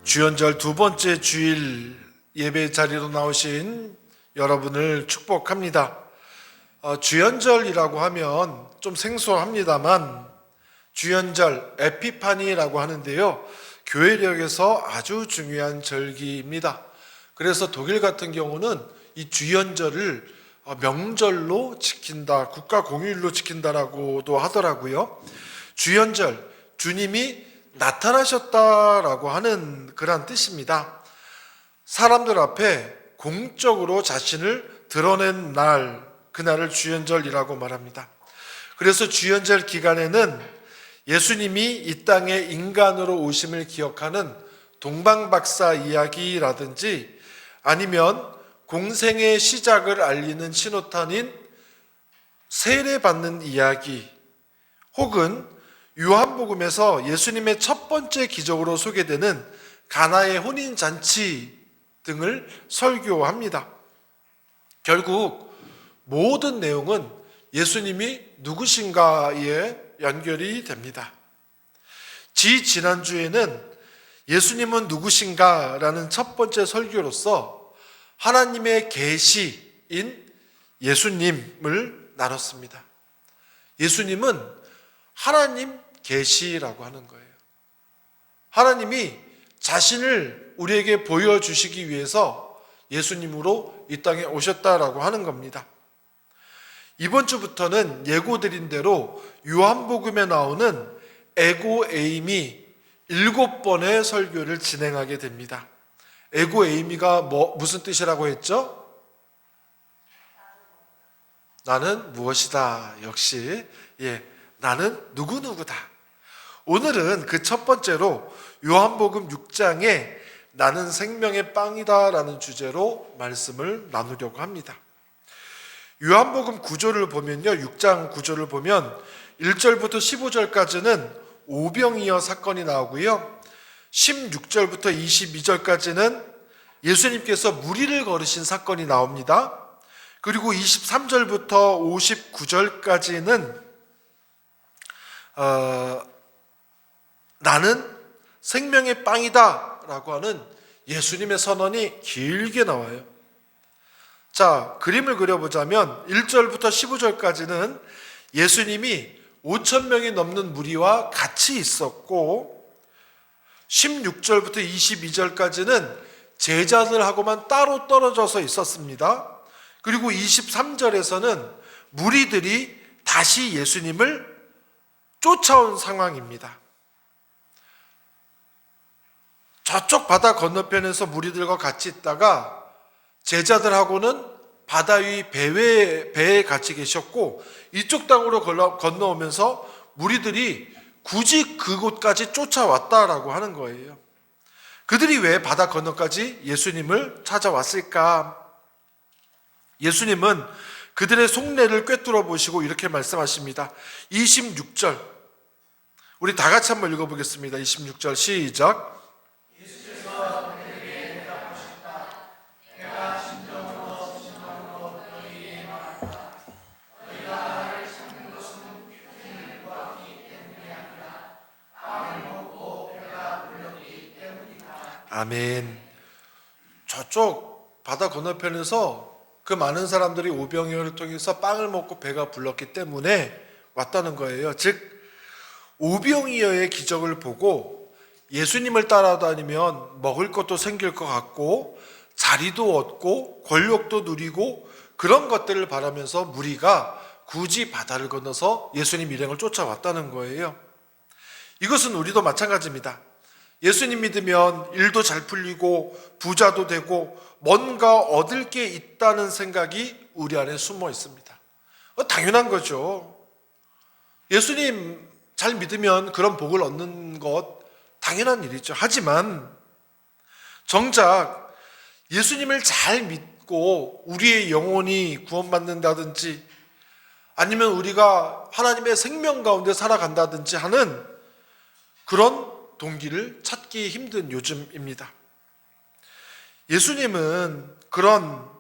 주연절 두 번째 주일 예배 자리로 나오신 여러분을 축복합니다. 주연절이라고 하면 좀 생소합니다만 주연절 에피파니라고 하는데요, 교회력에서 아주 중요한 절기입니다. 그래서 독일 같은 경우는 이 주연절을 명절로 지킨다, 국가 공휴일로 지킨다라고도 하더라고요. 주연절, 주님이 나타나셨다라고 하는 그런 뜻입니다. 사람들 앞에 공적으로 자신을 드러낸 날, 그날을 주연절이라고 말합니다. 그래서 주연절 기간에는 예수님이 이 땅에 인간으로 오심을 기억하는 동방박사 이야기라든지 아니면 공생의 시작을 알리는 신호탄인 세례받는 이야기, 혹은 요한복음에서 예수님의 첫 번째 기적으로 소개되는 가나의 혼인잔치 등을 설교합니다. 결국 모든 내용은 예수님이 누구신가에 연결이 됩니다. 지난주에는 예수님은 누구신가라는 첫 번째 설교로서 하나님의 계시인 예수님을 나눴습니다. 예수님은 하나님 계시라고 하는 거예요. 하나님이 자신을 우리에게 보여주시기 위해서 예수님으로 이 땅에 오셨다라고 하는 겁니다. 이번 주부터는 예고드린 대로 요한복음에 나오는 에고에이미 7번의 설교를 진행하게 됩니다. 에고에이미가 무슨 뜻이라고 했죠? 나는 무엇이다. 역시 나는 누구누구다. 오늘은 그 첫 번째로 요한복음 6장에 나는 생명의 빵이다 라는 주제로 말씀을 나누려고 합니다. 요한복음 9절을 보면요, 6장 9절을 보면 1절부터 15절까지는 오병이어 사건이 나오고요, 16절부터 22절까지는 예수님께서 무리를 걸으신 사건이 나옵니다. 그리고 23절부터 59절까지는 나는 생명의 빵이다 라고 하는 예수님의 선언이 길게 나와요. 자, 그림을 그려보자면 1절부터 15절까지는 예수님이 5,000명이 넘는 무리와 같이 있었고, 16절부터 22절까지는 제자들하고만 따로 떨어져서 있었습니다. 그리고 23절에서는 무리들이 다시 예수님을 쫓아온 상황입니다. 저쪽 바다 건너편에서 무리들과 같이 있다가 제자들하고는 바다 위 배에 같이 계셨고, 이쪽 땅으로 건너오면서 무리들이 굳이 그곳까지 쫓아왔다라고 하는 거예요. 그들이 왜 바다 건너까지 예수님을 찾아왔을까? 예수님은 그들의 속내를 꿰뚫어 보시고 이렇게 말씀하십니다. 26절, 우리 다 같이 한번 읽어보겠습니다. 26절 시작. 아멘. 저쪽 바다 건너편에서 그 많은 사람들이 오병이어를 통해서 빵을 먹고 배가 불렀기 때문에 왔다는 거예요. 즉, 오병이어의 기적을 보고 예수님을 따라다니면 먹을 것도 생길 것 같고 자리도 얻고 권력도 누리고 그런 것들을 바라면서 무리가 굳이 바다를 건너서 예수님 일행을 쫓아왔다는 거예요. 이것은 우리도 마찬가지입니다. 예수님 믿으면 일도 잘 풀리고 부자도 되고 뭔가 얻을 게 있다는 생각이 우리 안에 숨어 있습니다. 당연한 거죠. 예수님 잘 믿으면 그런 복을 얻는 것 당연한 일이죠. 하지만 정작 예수님을 잘 믿고 우리의 영혼이 구원받는다든지 아니면 우리가 하나님의 생명 가운데 살아간다든지 하는 그런 동기를 찾기 힘든 요즘입니다. 예수님은 그런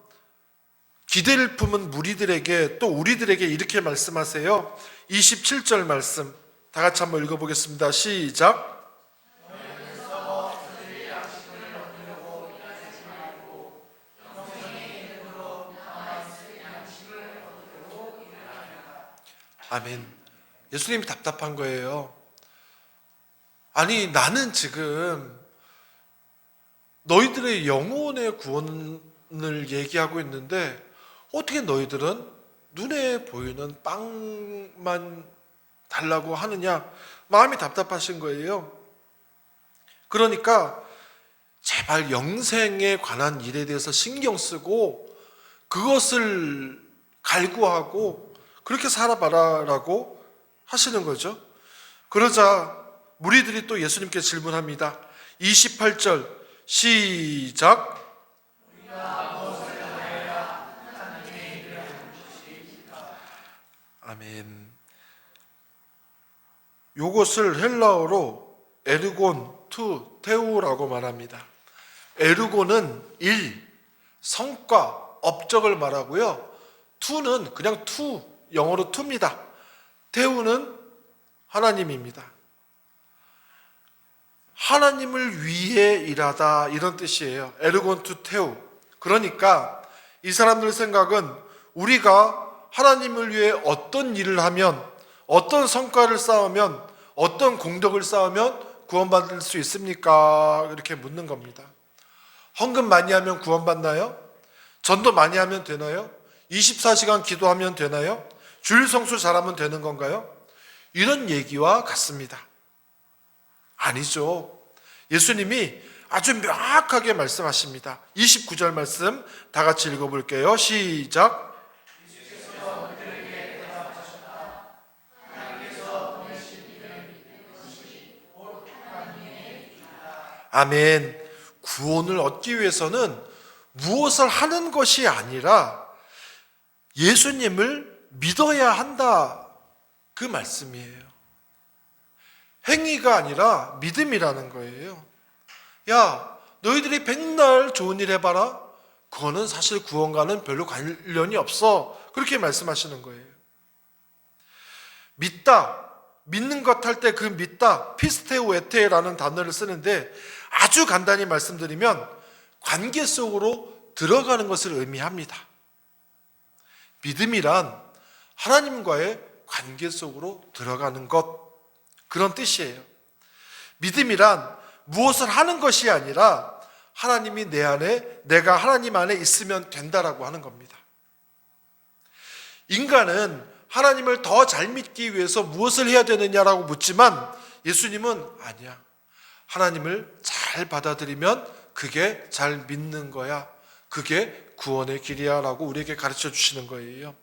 기대를 품은 무리들에게 또 우리들에게 이렇게 말씀하세요. 27절 말씀 다 같이 한번 읽어보겠습니다. 시작. 아멘. 예수님이 답답한 거예요. 아니, 나는 지금 너희들의 영혼의 구원을 얘기하고 있는데 어떻게 너희들은 눈에 보이는 빵만 달라고 하느냐? 마음이 답답하신 거예요. 그러니까 제발 영생에 관한 일에 대해서 신경 쓰고 그것을 갈구하고 그렇게 살아봐라라고 하시는 거죠. 그러자 무리들이 또 예수님께 질문합니다. 28절 시작. 아멘. 요것을 헬라어로 에르곤 투 테우라고 말합니다. 에르곤은 일, 성과, 업적을 말하고요. 투는 그냥 투, 영어로 투입니다. 테우는 하나님입니다. 하나님을 위해 일하다 이런 뜻이에요. 에르곤 투 테우. 그러니까 이 사람들 생각은 우리가 하나님을 위해 어떤 일을 하면, 어떤 성과를 쌓으면, 어떤 공덕을 쌓으면 구원받을 수 있습니까? 이렇게 묻는 겁니다. 헌금 많이 하면 구원받나요? 전도 많이 하면 되나요? 24시간 기도하면 되나요? 주일 성수 잘하면 되는 건가요? 이런 얘기와 같습니다. 아니죠. 예수님이 아주 명확하게 말씀하십니다. 29절 말씀 다 같이 읽어볼게요. 시작. 아멘. 구원을 얻기 위해서는 무엇을 하는 것이 아니라 예수님을 믿어야 한다. 그 말씀이에요. 행위가 아니라 믿음이라는 거예요. 야, 너희들이 백날 좋은 일 해봐라. 그거는 사실 구원과는 별로 관련이 없어. 그렇게 말씀하시는 거예요. 믿다, 믿는 것 할 때 그 믿다, 피스테오 에테라는 단어를 쓰는데 아주 간단히 말씀드리면 관계 속으로 들어가는 것을 의미합니다. 믿음이란 하나님과의 관계 속으로 들어가는 것, 그런 뜻이에요. 믿음이란 무엇을 하는 것이 아니라 하나님이 내 안에, 내가 하나님 안에 있으면 된다라고 하는 겁니다. 인간은 하나님을 더 잘 믿기 위해서 무엇을 해야 되느냐라고 묻지만 예수님은 아니야. 하나님을 잘 받아들이면 그게 잘 믿는 거야. 그게 구원의 길이야 라고 우리에게 가르쳐 주시는 거예요.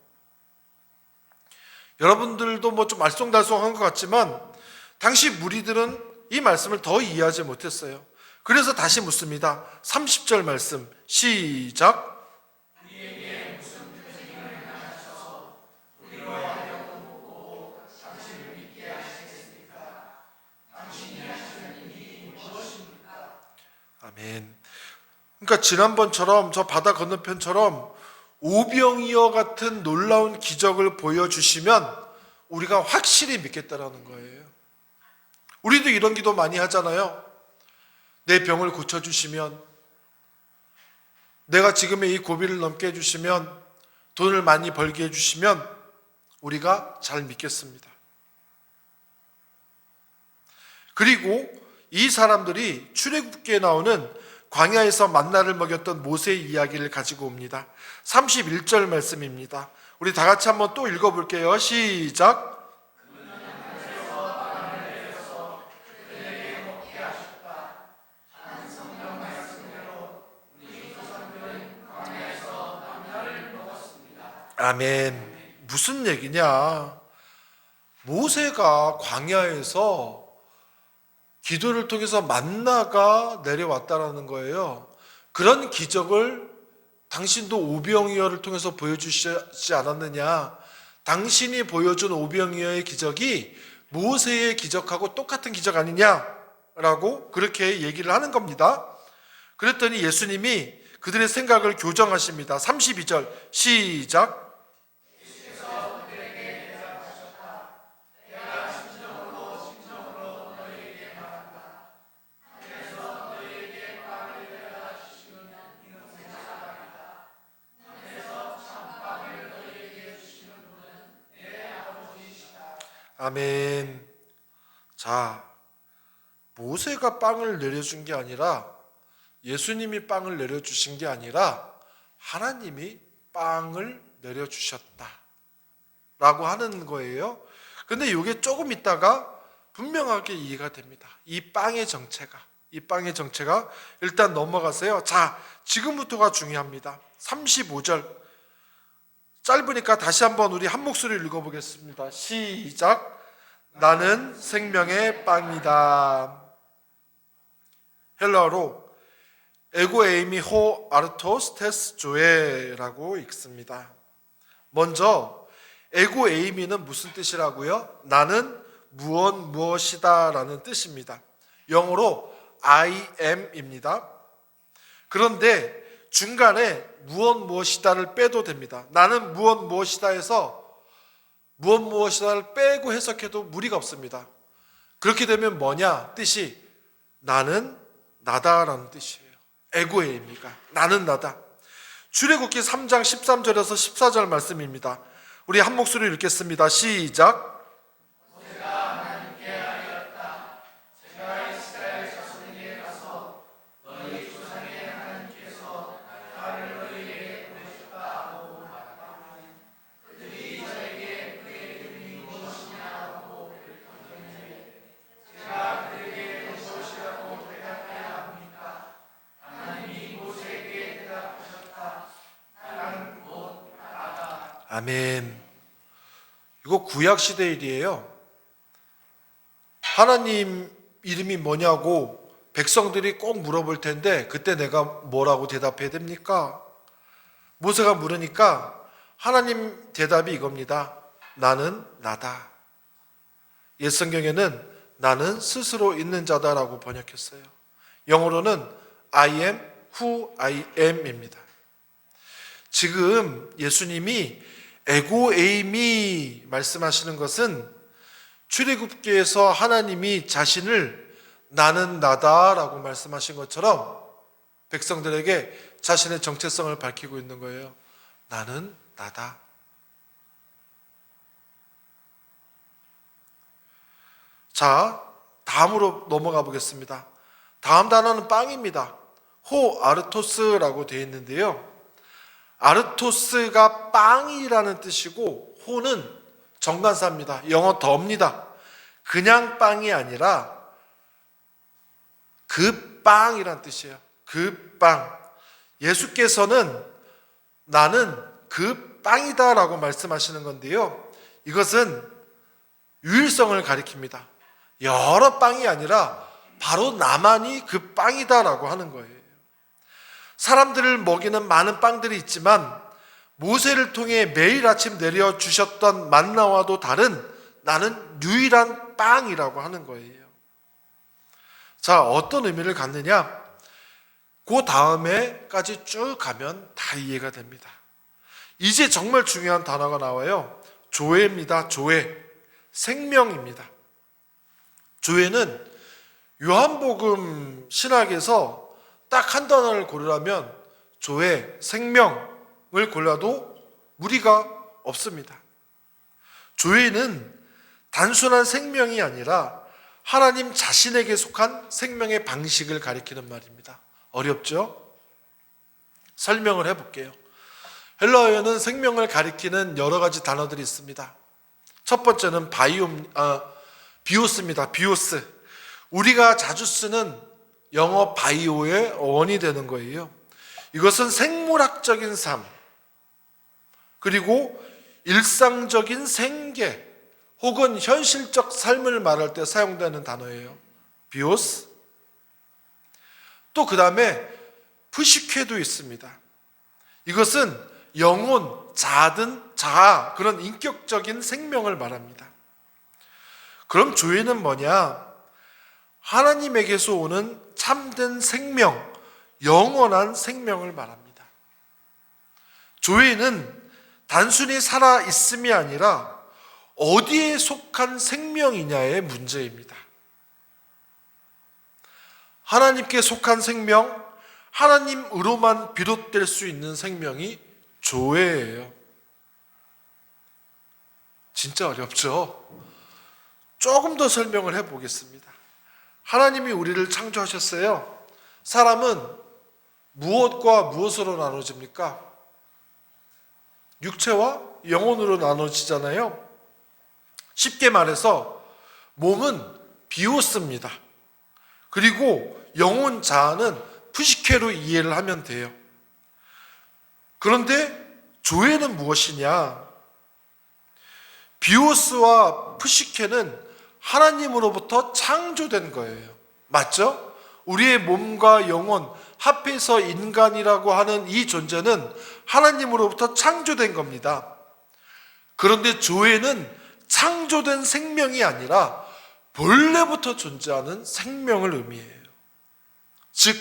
여러분들도 뭐 좀 알쏭달쏭한 것 같지만 당시 무리들은 이 말씀을 더 이해하지 못했어요. 그래서 다시 묻습니다. 30절 말씀 시작. 아멘. 그러니까 지난번처럼 저 바다 건너편처럼 오병이어 같은 놀라운 기적을 보여주시면 우리가 확실히 믿겠다라는 거예요. 우리도 이런 기도 많이 하잖아요. 내 병을 고쳐주시면, 내가 지금의 이 고비를 넘게 해주시면, 돈을 많이 벌게 해주시면 우리가 잘 믿겠습니다. 그리고 이 사람들이 출애굽기에 나오는 광야에서 만나를 먹였던 모세의 이야기를 가지고 옵니다. 31절 말씀입니다. 우리 다 같이 한번 또 읽어볼게요. 시작. 아멘. 무슨 얘기냐? 모세가 광야에서 기도를 통해서 만나가 내려왔다라는 거예요. 그런 기적을 당신도 오병이어를 통해서 보여주시지 않았느냐? 당신이 보여준 오병이어의 기적이 모세의 기적하고 똑같은 기적 아니냐라고 그렇게 얘기를 하는 겁니다. 그랬더니 예수님이 그들의 생각을 교정하십니다. 32절 시작. 아멘. 자, 모세가 빵을 내려준 게 아니라, 예수님이 빵을 내려주신 게 아니라 하나님이 빵을 내려주셨다 라고 하는 거예요. 근데 이게 조금 있다가 분명하게 이해가 됩니다. 이 빵의 정체가 일단 넘어가세요. 자, 지금부터가 중요합니다. 35절 짧으니까 다시 한번 우리 한 목소리로 읽어보겠습니다. 시작. 나는 생명의 빵이다. 헬라어로 에고 에이미 호 아르토스 테스 조에라고 읽습니다. 먼저 에고 에이미는 무슨 뜻이라고요? 나는 무엇이다 라는 뜻입니다. 영어로 I am입니다. 그런데 중간에 무엇이다를 빼도 됩니다. 나는 무엇이다 해서 무엇이다를 빼고 해석해도 무리가 없습니다. 그렇게 되면 뭐냐? 뜻이 나는 나다라는 뜻이에요. 에고에이미가 나는 나다. 출애굽기 3장 13절에서 14절 말씀입니다. 우리 한 목소리로 읽겠습니다. 시작. 아멘. 이거 구약 시대 일이에요. 하나님 이름이 뭐냐고 백성들이 꼭 물어볼 텐데 그때 내가 뭐라고 대답해야 됩니까? 모세가 물으니까 하나님 대답이 이겁니다. 나는 나다. 옛 성경에는 나는 스스로 있는 자다라고 번역했어요. 영어로는 I am who I am입니다. 지금 예수님이 에고 에이미 말씀하시는 것은 출애굽기에서 하나님이 자신을 나는 나다라고 말씀하신 것처럼 백성들에게 자신의 정체성을 밝히고 있는 거예요. 나는 나다. 자, 다음으로 넘어가 보겠습니다. 다음 단어는 빵입니다. 호 아르토스라고 되어 있는데요. 아르토스가 빵이라는 뜻이고 호는 정관사입니다. 영어 더입니다. 그냥 빵이 아니라 그 빵이라는 뜻이에요. 그 빵. 예수께서는 나는 그 빵이다라고 말씀하시는 건데요. 이것은 유일성을 가리킵니다. 여러 빵이 아니라 바로 나만이 그 빵이다라고 하는 거예요. 사람들을 먹이는 많은 빵들이 있지만 모세를 통해 매일 아침 내려주셨던 만나와도 다른 나는 유일한 빵이라고 하는 거예요. 자, 어떤 의미를 갖느냐? 그 다음에까지 쭉 가면 다 이해가 됩니다. 이제 정말 중요한 단어가 나와요. 조회입니다. 조회. 생명입니다. 조회는 요한복음 신학에서 딱 한 단어를 고르라면 조회, 생명을 골라도 무리가 없습니다. 조회는 단순한 생명이 아니라 하나님 자신에게 속한 생명의 방식을 가리키는 말입니다. 어렵죠? 설명을 해볼게요. 헬라어에는 생명을 가리키는 여러 가지 단어들이 있습니다. 첫 번째는 비오스입니다. 비오스. 우리가 자주 쓰는 영어 바이오의 원이 되는 거예요. 이것은 생물학적인 삶, 그리고 일상적인 생계 혹은 현실적 삶을 말할 때 사용되는 단어예요. 비오스. 또 그 다음에 푸시케도 있습니다. 이것은 영혼, 자아, 그런 인격적인 생명을 말합니다. 그럼 조회는 뭐냐? 하나님에게서 오는 참된 생명, 영원한 생명을 말합니다. 조회는 단순히 살아있음이 아니라 어디에 속한 생명이냐의 문제입니다. 하나님께 속한 생명, 하나님으로만 비롯될 수 있는 생명이 조회예요. 진짜 어렵죠? 조금 더 설명을 해보겠습니다. 하나님이 우리를 창조하셨어요. 사람은 무엇과 무엇으로 나눠집니까? 육체와 영혼으로 나눠지잖아요. 쉽게 말해서 몸은 비오스입니다. 그리고 영혼 자아는 푸시케로 이해를 하면 돼요. 그런데 조회는 무엇이냐? 비오스와 푸시케는 하나님으로부터 창조된 거예요. 맞죠? 우리의 몸과 영혼 합해서 인간이라고 하는 이 존재는 하나님으로부터 창조된 겁니다. 그런데 조회는 창조된 생명이 아니라 본래부터 존재하는 생명을 의미해요. 즉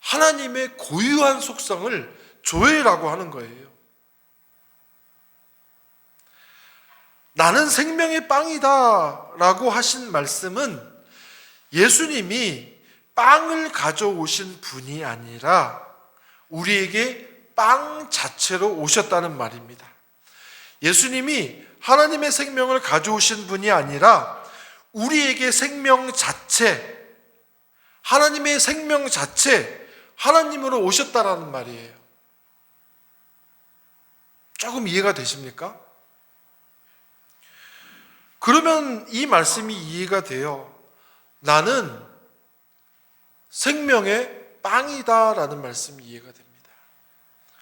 하나님의 고유한 속성을 조회라고 하는 거예요. 나는 생명의 빵이다 라고 하신 말씀은 예수님이 빵을 가져오신 분이 아니라 우리에게 빵 자체로 오셨다는 말입니다. 예수님이 하나님의 생명을 가져오신 분이 아니라 우리에게 생명 자체, 하나님의 생명 자체, 하나님으로 오셨다라는 말이에요. 조금 이해가 되십니까? 그러면 이 말씀이 이해가 돼요. 나는 생명의 빵이다라는 말씀이 이해가 됩니다.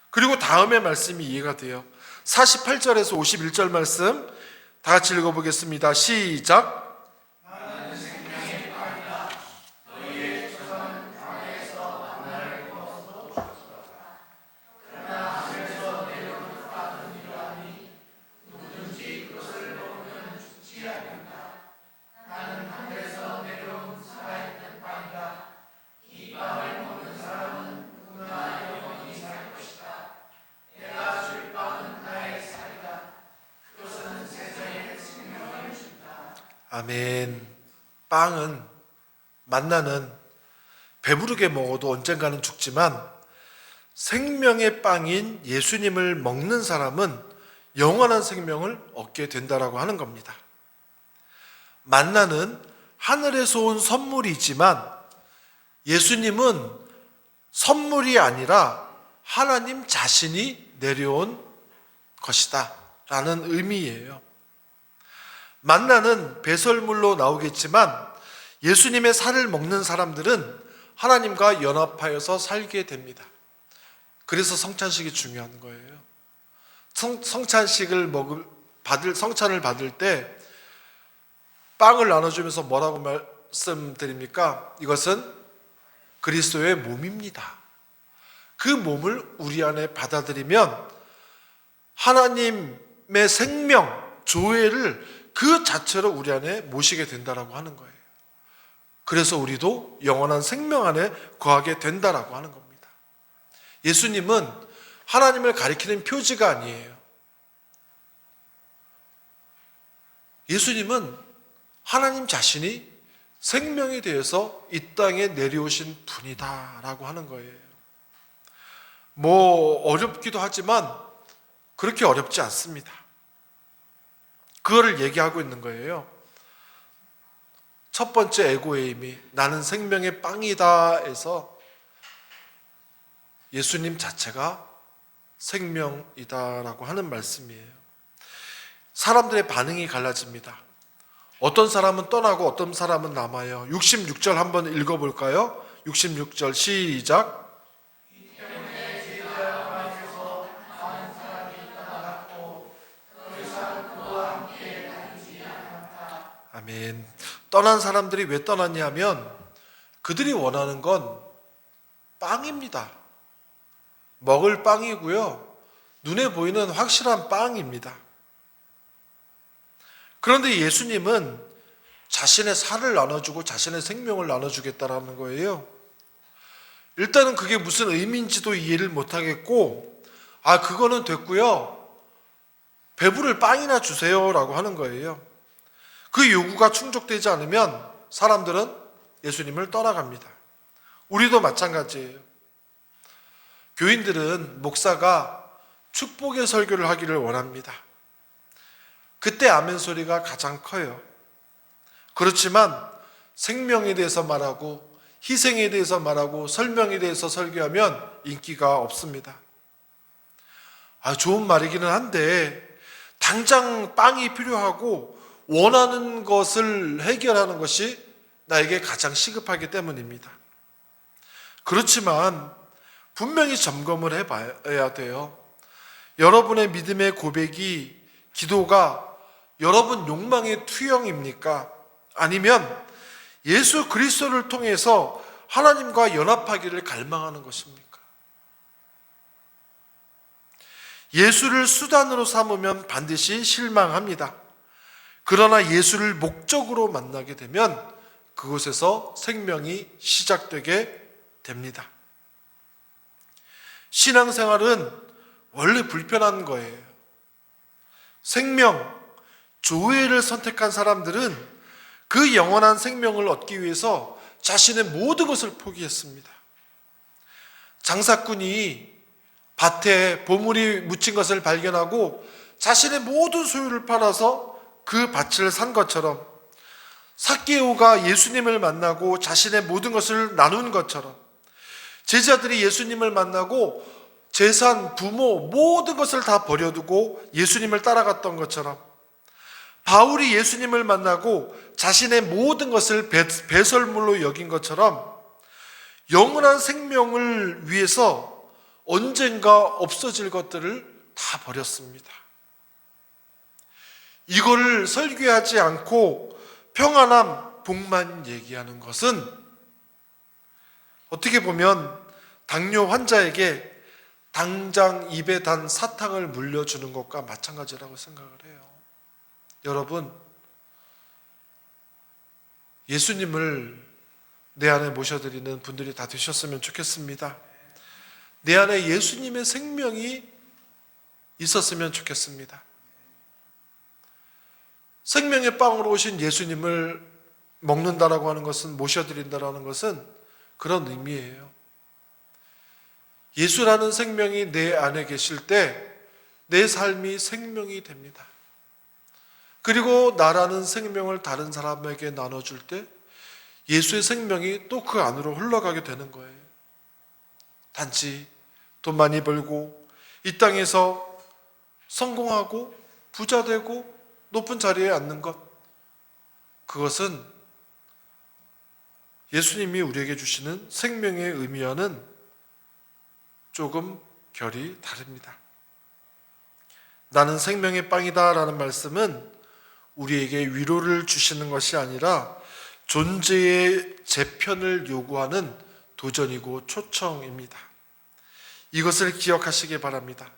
그리고 다음의 말씀이 이해가 돼요. 48절에서 51절 말씀 다 같이 읽어보겠습니다. 시작. 아멘. 빵은 만나는 배부르게 먹어도 언젠가는 죽지만 생명의 빵인 예수님을 먹는 사람은 영원한 생명을 얻게 된다라고 하는 겁니다. 만나는 하늘에서 온 선물이지만 예수님은 선물이 아니라 하나님 자신이 내려온 것이다 라는 의미예요. 만나는 배설물로 나오겠지만 예수님의 살을 먹는 사람들은 하나님과 연합하여서 살게 됩니다. 그래서 성찬식이 중요한 거예요. 성찬식을 성찬을 받을 때 빵을 나눠주면서 뭐라고 말씀드립니까? 이것은 그리스도의 몸입니다. 그 몸을 우리 안에 받아들이면 하나님의 생명, 조회를 그 자체로 우리 안에 모시게 된다라고 하는 거예요. 그래서 우리도 영원한 생명 안에 거하게 된다라고 하는 겁니다. 예수님은 하나님을 가리키는 표지가 아니에요. 예수님은 하나님 자신이 생명에 대해서 이 땅에 내려오신 분이다라고 하는 거예요. 어렵기도 하지만 그렇게 어렵지 않습니다. 그거를 얘기하고 있는 거예요. 첫 번째 에고에임이 나는 생명의 빵이다 해서 예수님 자체가 생명이다라고 하는 말씀이에요. 사람들의 반응이 갈라집니다. 어떤 사람은 떠나고 어떤 사람은 남아요. 66절 한번 읽어볼까요? 66절 시작. 아멘. 떠난 사람들이 왜 떠났냐면 그들이 원하는 건 빵입니다. 먹을 빵이고요. 눈에 보이는 확실한 빵입니다. 그런데 예수님은 자신의 살을 나눠주고 자신의 생명을 나눠주겠다라는 거예요. 일단은 그게 무슨 의미인지도 이해를 못하겠고 그거는 됐고요. 배부를 빵이나 주세요라고 하는 거예요. 그 요구가 충족되지 않으면 사람들은 예수님을 떠나갑니다. 우리도 마찬가지예요. 교인들은 목사가 축복의 설교를 하기를 원합니다. 그때 아멘 소리가 가장 커요. 그렇지만 생명에 대해서 말하고 희생에 대해서 말하고 설명에 대해서 설교하면 인기가 없습니다. 좋은 말이기는 한데 당장 빵이 필요하고 원하는 것을 해결하는 것이 나에게 가장 시급하기 때문입니다. 그렇지만 분명히 점검을 해봐야 돼요. 여러분의 믿음의 고백이, 기도가 여러분 욕망의 투영입니까? 아니면 예수 그리스도를 통해서 하나님과 연합하기를 갈망하는 것입니까? 예수를 수단으로 삼으면 반드시 실망합니다. 그러나 예수를 목적으로 만나게 되면 그곳에서 생명이 시작되게 됩니다. 신앙생활은 원래 불편한 거예요. 생명, 조회를 선택한 사람들은 그 영원한 생명을 얻기 위해서 자신의 모든 것을 포기했습니다. 장사꾼이 밭에 보물이 묻힌 것을 발견하고 자신의 모든 소유를 팔아서 그 밭을 산 것처럼, 삭개오가 예수님을 만나고 자신의 모든 것을 나눈 것처럼, 제자들이 예수님을 만나고 재산, 부모, 모든 것을 다 버려두고 예수님을 따라갔던 것처럼, 바울이 예수님을 만나고 자신의 모든 것을 배설물로 여긴 것처럼 영원한 생명을 위해서 언젠가 없어질 것들을 다 버렸습니다. 이거를 설교하지 않고 평안함, 복만 얘기하는 것은 어떻게 보면 당뇨 환자에게 당장 입에 단 사탕을 물려주는 것과 마찬가지라고 생각을 해요. 여러분, 예수님을 내 안에 모셔드리는 분들이 다 되셨으면 좋겠습니다. 내 안에 예수님의 생명이 있었으면 좋겠습니다. 생명의 빵으로 오신 예수님을 먹는다라고 하는 것은, 모셔드린다라는 것은 그런 의미예요. 예수라는 생명이 내 안에 계실 때 내 삶이 생명이 됩니다. 그리고 나라는 생명을 다른 사람에게 나눠줄 때 예수의 생명이 또 그 안으로 흘러가게 되는 거예요. 단지 돈 많이 벌고 이 땅에서 성공하고 부자 되고 높은 자리에 앉는 것, 그것은 예수님이 우리에게 주시는 생명의 의미와는 조금 결이 다릅니다. 나는 생명의 빵이다 라는 말씀은 우리에게 위로를 주시는 것이 아니라 존재의 재편을 요구하는 도전이고 초청입니다. 이것을 기억하시기 바랍니다.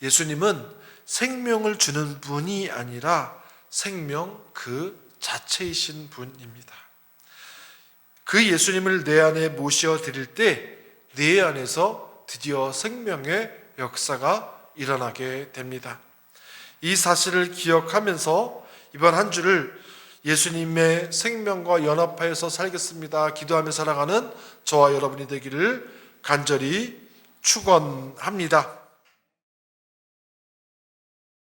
예수님은 생명을 주는 분이 아니라 생명 그 자체이신 분입니다. 그 예수님을 내 안에 모셔드릴 때 내 안에서 드디어 생명의 역사가 일어나게 됩니다. 이 사실을 기억하면서 이번 한 주를 예수님의 생명과 연합하여서 살겠습니다 기도하며 살아가는 저와 여러분이 되기를 간절히 축원합니다.